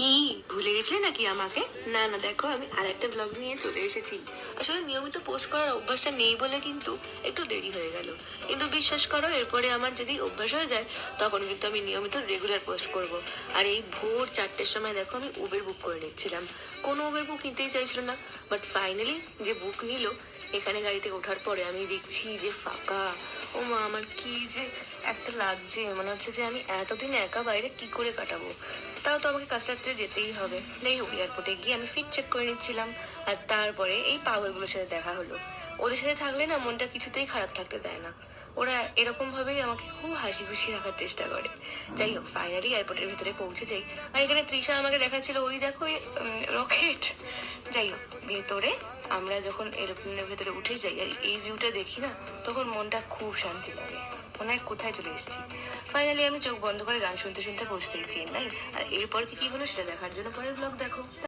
কি ভুলে গেছিলে নাকি আমাকে? না না, দেখো আমি আরেকটা ব্লগ নিয়ে চলে এসেছি। আসলে নিয়মিত পোস্ট করার অভ্যাসটা নেই বলে কিন্তু একটু দেরি হয়ে গেল। কিন্তু বিশ্বাস করো, এরপরে আমার যদি অভ্যাস হয়ে যায় তখন কিন্তু আমি নিয়মিত রেগুলার পোস্ট করব। আর এই ভোর 4টের সময় দেখো আমি উবের বুক করে নিচ্ছিলাম। কোনো উবের বুক নিতেই চাইছিল না, বাট ফাইনালি যে বুক নিল, এখানে গাড়িতে ওঠার পরে আমি দেখছি যে ফাঁকা। ও মা, আমার কি যে একটা লাগছে, মনে হচ্ছে যে আমি এতদিন একা বাইরে কি করে কাটাবো। তাও তো আমাকে কাজটাতে যেতেই হবে। যাই হোক, এয়ারপোর্টে গিয়ে আমি ফিট চেক করে নিচ্ছিলাম। আর তারপরে এই পাগলগুলোর সাথে দেখা হলো। ওদের সাথে থাকলে না মনটা কিছুতেই খারাপ থাকতে দেয় না। ওরা এরকম ভাবেই আমাকে খুব হাসি খুশি রাখার চেষ্টা করে। যাই হোক, ফাইনালি এয়ারপোর্টের ভিতরে পৌঁছে যাই। আর এখানে তৃষা আমাকে দেখাচ্ছিল, ওই দেখো রকেট। যাই হোক, ভেতরে আমরা যখন এরোপ্লেনের ভেতরে উঠে যাই আর এই ভিউটা দেখি না, তখন মনটা খুব শান্তি লাগে। মনে হয় কোথায় চলে এসেছি। ফাইনালি আমি চোখ বন্ধ করে গান শুনতে শুনতে পৌঁছতে চেন্নাই। আর এরপর কি হলো সেটা দেখার জন্য পরের ব্লগ দেখো।